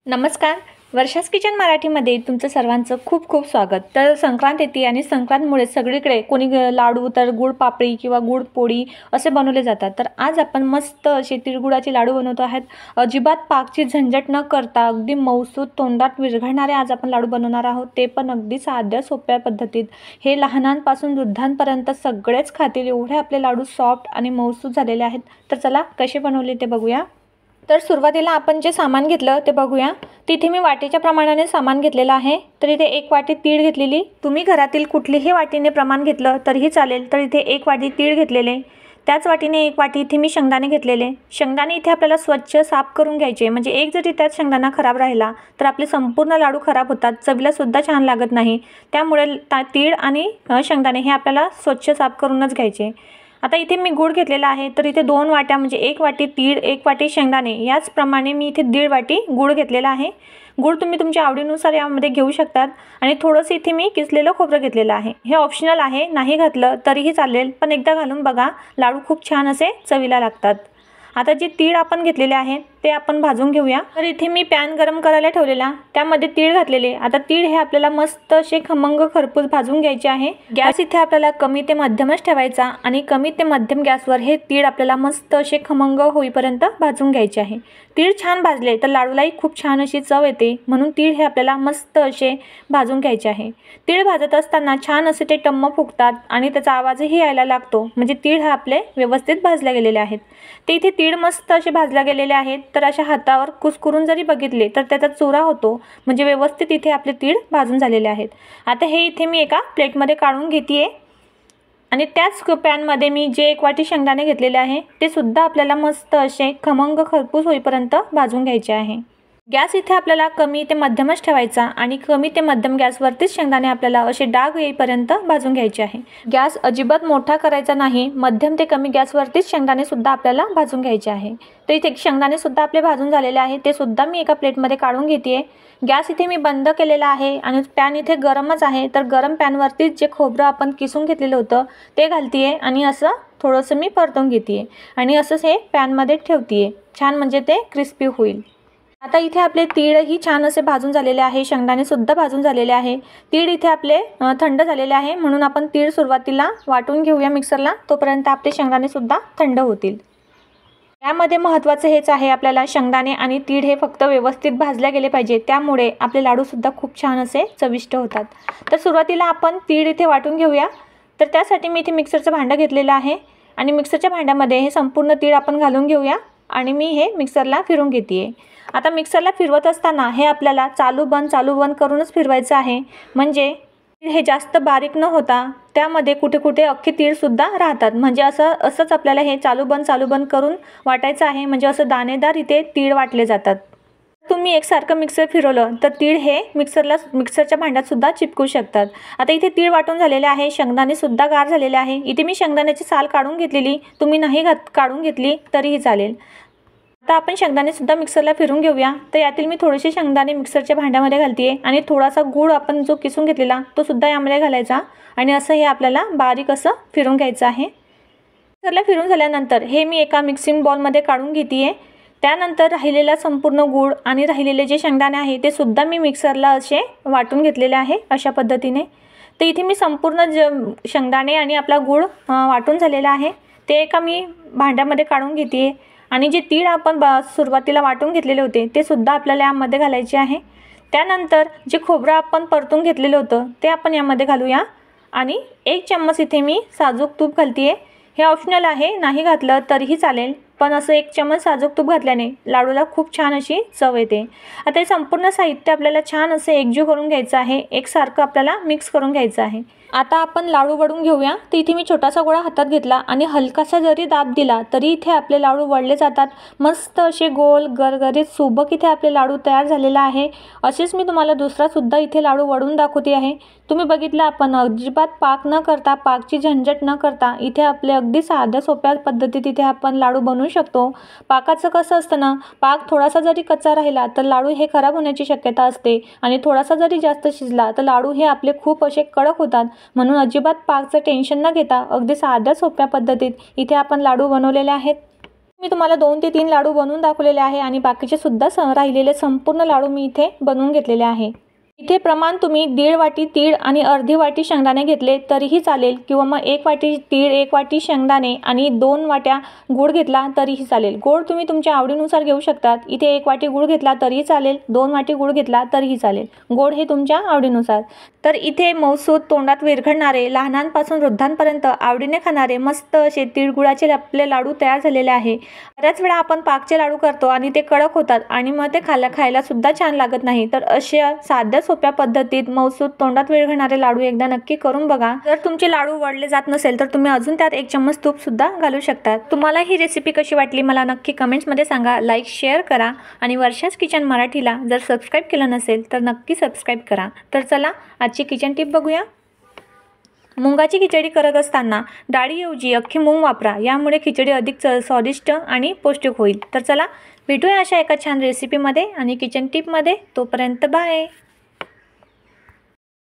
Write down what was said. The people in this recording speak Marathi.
नमस्कार. वर्षास किचन मराठीमध्ये तुमचं सर्वांचं खूप खूप स्वागत. तर संक्रांत येते आणि संक्रांतमुळे सगळीकडे कोणी लाडू तर गुळ पापडी किंवा गुळ पोळी असे बनवले जातात. तर आज आपण मस्त असे तिळगुळाचे लाडू बनवतो आहोत. अजिबात पाकची झंझट न करता अगदी मऊसूत तोंडात विरघळणारे आज आपण लाडू बनवणार आहोत. ते पण अगदी साध्या सोप्या पद्धतीत. हे लहानांपासून वृद्धांपर्यंत सगळेच खातील एवढे आपले लाडू सॉफ्ट आणि मऊसूत झालेले आहेत. तर चला कसे बनवले ते बघूया. तर सुरुवातीला आपण जे सामान घेतलं ते बघूया. तिथे मी वाटीच्या प्रमाणाने सामान घेतलेलं आहे. तर इथे 1 वाटी तीळ घेतलेली. तुम्ही घरातील कुठलीही वाटीने प्रमाण घेतलं तरीही चालेल. तर इथे 1 वाटी तीळ घेतलेले. त्याच वाटीने 1 वाटी इथे मी शेंगदाणे घेतलेले. शेंगदाणे इथे आपल्याला स्वच्छ साफ करून घ्यायचे. म्हणजे एक जरी त्यात शेंगदाणा खराब राहिला तर आपले संपूर्ण लाडू खराब होतात, चवीला सुद्धा छान लागत नाही. त्यामुळे तीळ आणि शेंगदाणे हे आपल्याला स्वच्छ साफ करूनच घ्यायचे. आता इथे मी गूळ घेतलेला आहे. तर इथे 2 वाट्या म्हणजे 1 वाटी तीळ 1 वाटी शेंगदाणे याचप्रमाणे मी इथे 1.5 वाटी गूळ घेतलेला आहे. गूळ तुम्ही तुमच्या आवडीनुसार यामध्ये घेऊ शकतात. आणि थोडंसं इथे मी किसलेलं खोबरं घेतलेलं आहे. हे ऑप्शनल आहे, नाही घातलं तरीही चालेल, पण एकदा घालून बघा, लाडू खूप छान असे चवीला लागतात. आता जे तीळ आपण घेतलेले आहेत ते आपण भाजून घेऊया. तर इथे मी पॅन गरम करायला ठेवलेला, त्यामध्ये तीळ घातलेले. आता तीळ हे आपल्याला मस्त असे खमंग खरपूस भाजून घ्यायचे आहे. गॅस इथे आपल्याला कमी ते मध्यमच ठेवायचा आणि कमी ते मध्यम गॅसवर हे तीळ आपल्याला मस्त असे खमंग होईपर्यंत भाजून घ्यायचे आहे. तीळ छान भाजले तर लाडूलाही खूप छान अशी चव येते, म्हणून तीळ हे आपल्याला मस्त असे भाजून घ्यायचे आहे. तीळ भाजत असताना छान असे ते टम्म फुगतात आणि त्याचा आवाजही यायला लागतो, म्हणजे तीळ हे आपले व्यवस्थित भाजले गेलेले आहेत. ते इथे तीळ मस्त असे भाजले गेलेले आहेत. तर अशा हातावर कुस्करून जरी बघितले तर त्याचा चुरा होतो, म्हणजे व्यवस्थित इथे आपले तीळ भाजून झालेले आहेत. आता हे इथे मी एका प्लेटमध्ये काढून घेते आणि त्याच पॅनमध्ये मी जे 1 वाटी शेंगदाणे घेतलेले आहे ते सुद्धा आपल्याला मस्त असे खमंग खरपूस होईपर्यंत भाजून घ्यायचे आहे. गॅस इथे आपल्याला कमी ते मध्यमच ठेवायचा आणि कमी ते मध्यम गॅसवरतीच शेंगदाणे आपल्याला असे डाग येईपर्यंत भाजून घ्यायचे आहे. गॅस अजिबात मोठा करायचा नाही, मध्यम ते कमी गॅसवरतीच शेंगदाणे सुद्धा आपल्याला भाजून घ्यायचे आहे. तर इथे शेंगदाणे सुद्धा आपले भाजून झालेले आहे, ते सुद्धा मी एका प्लेटमध्ये काढून घेते. गॅस इथे मी बंद केलेला आहे आणि पॅन इथे गरमच आहे. तर गरम पॅनवरतीच जे खोबरं आपण किसून घेतलेलं होतं ते घालते आणि असं थोडंसं मी परतून घेते आणि असंच हे पॅनमध्ये ठेवते, छान म्हणजे ते क्रिस्पी होईल. आता इथे आपले तीळही छान असे भाजून झालेले आहे, शेंगदाणे सुद्धा भाजून झालेले आहे. तीळ इथे आपले थंड झालेले आहे, म्हणून आपण तीळ सुरुवातीला वाटून घेऊया मिक्सरला, तोपर्यंत आपले शेंगदाणे सुद्धा थंड होतील. यामध्ये महत्त्वाचं हेच आहे, आपल्याला शेंगदाणे आणि तीळ हे फक्त व्यवस्थित भाजले गेले पाहिजे, त्यामुळे आपले लाडूसुद्धा खूप छान असे चविष्ट होतात. तर सुरुवातीला आपण तीळ इथे वाटून घेऊया. तर त्यासाठी मी इथे मिक्सरचं भांडं घेतलेलं आहे आणि मिक्सरच्या भांड्यामध्ये हे संपूर्ण तीळ आपण घालून घेऊया आणि मी हे मिक्सरला फिरून घेते. आता मिक्सरला फिरवत असताना हे आपल्याला चालू बंद करूनच फिरवायचं आहे, म्हणजे हे जास्त बारीक न होता त्यामध्ये कुठे कुठे अख्खे तीळसुद्धा राहतात, म्हणजे असंच आपल्याला हे चालू बंद करून वाटायचं आहे, म्हणजे असं दाणेदार इथे तीळ वाटले जातात. तुम्ही एकसारखं मिक्सर फिरवलं तर तीळ हे मिक्सरच्या भांड्यात सुद्धा चिपकू शकतात. आता इथे तीळ वाटून झालेले आहे, शेंगदाणे सुद्धा गार झालेले आहे. इथे मी शेंगदाण्याची साल काढून घेतलेली, तुम्ही नाही काढून घेतली तरीही चालेल. आता आपण शेंगदाणे सुद्धा मिक्सरला फिरून घेऊया. तर यातील मी थोडेसे शेंगदाणे मिक्सरच्या भांड्यामध्ये घालते आणि थोडासा गूळ आपण जो किसून घेतलेला तो सुद्धा यामध्ये घालायचा आणि असं हे आपल्याला बारीक असं फिरून घ्यायचं आहे. मिक्सरला फिरून झाल्यानंतर हे मी एका मिक्सिंग बॉलमध्ये काढून घेते. त्यानंतर राहिलेला संपूर्ण गूळ आणि राहिलेले जे शेंगदाणे आहे ते सुद्धा मी मिक्सरला असे वाटून घेतलेले आहे अशा पद्धतीने. तर इथे मी संपूर्ण शेंगदाणे आणि आपला गूळ वाटून झालेला आहे ते एका मी भांड्यामध्ये काढून घेते आणि जे तीळ आपण सुरुवातीला वाटून घेतलेले होते ते सुद्धा आपल्याला यामध्ये घालायचे आहे. त्यानंतर जे खोबरं आपण परतून घेतलेलं होतं ते आपण यामध्ये घालूया आणि 1 चम्मच इथे मी साजूक तूप घालते. हे ऑप्शनल आहे, नाही घातलं तरीही चालेल, पण असं 1 चम्मच साजूक तूप घातल्याने लाडूला खूप छान अशी चव येते. आता हे संपूर्ण साहित्य आपल्याला छान असे एकजीव करून घ्यायचं आहे, एकसारखं आपल्याला मिक्स करून घ्यायचं आहे. आता आपण लाडू वळून घेऊया. तर इथे मी छोटासा गोळा हातात घेतला आणि हलकासा जरी दाब दिला तरी इथे आपले लाडू वळले जातात. मस्त असे गोल गरगरीत सुबक इथे आपले लाडू तयार झालेला आहे. असेच मी तुम्हाला दुसरा सुद्धा इथे लाडू वळून दाखवते आहे. तुम्ही बघितलं, आपण अजिबात पाक न करता, पाकची झंझट न करता इथे आपले अगदी साध्या सोप्या पद्धतीत इथे आपण लाडू बनवू शकतो. पाकाचं कसं असतं ना, पाक थोडासा जरी कच्चा राहिला तर लाडू हे खराब होण्याची शक्यता असते आणि थोडासा जरी जास्त शिजला तर लाडू हे आपले खूप असे कडक होतात. म्हणून अजिबात पाकचं टेन्शन न घेता अगदी साध्या सोप्या पद्धतीत इथे आपण लाडू बनवलेले आहेत. मी तुम्हाला 2 ते 3 लाडू बनवून दाखवलेले आहे आणि बाकीचे सुद्धा राहिलेले संपूर्ण लाडू मी इथे बनवून घेतलेले आहे। इथे प्रमाण तुम्ही 1.5 वाटी तीळ आणि अर्धी वाटी शेंगदाणे घेतले तरीही चालेल, किंवा मग 1 वाटी तीळ 1 वाटी शेंगदाणे आणि 2 वाट्या गूळ घेतला तरीही चालेल। गोड तुम्ही तुमच्या आवडीनुसार घेऊ शकतात। इथे 1 वाटी गूळ घेतला तरीही चालेल, 2 वाटी गूळ घेतला तरीही चालेल, गोड हे तुमच्या आवडीनुसार। तर इथे मौसूद तोंडात विरघळणारे लहानांपासून वृद्धांपर्यंत आवडीने खाणारे मस्त असे तिळगुळाचे आपले लाडू तयार झालेले आहे। बऱ्याच वेळा आपण पाकचे लाडू करतो आणि ते कडक होतात आणि मग ते खायला सुद्धा छान लागत नाही। तर अशा साध्या सोप्या पद्धतीत मौसूद तोंडात विरघळणारे लाडू एकदा नक्की करून बघा। जर तुमचे लाडू वळले जात नसेल तर तुम्ही अजून त्यात 1 चम्मच तूप सुद्धा घालू शकता। तुम्हाला ही रेसिपी कशी वाटली मला नक्की कमेंट्समध्ये सांगा। लाईक शेअर करा आणि वर्षास किचन मराठीला जर सबस्क्राईब केलं नसेल तर नक्की सबस्क्राईब करा। तर चला आजची किचन टिप बघूया। मुंगाची खिचडी करत असताना डाळीऐवजी अख्खी मूग वापरा, यामुळे खिचडी अधिक स्वादिष्ट आणि पौष्टिक होईल। तर चला भेटूया अशा एका छान रेसिपीमध्ये आणि किचन टिपमध्ये। तोपर्यंत बाय।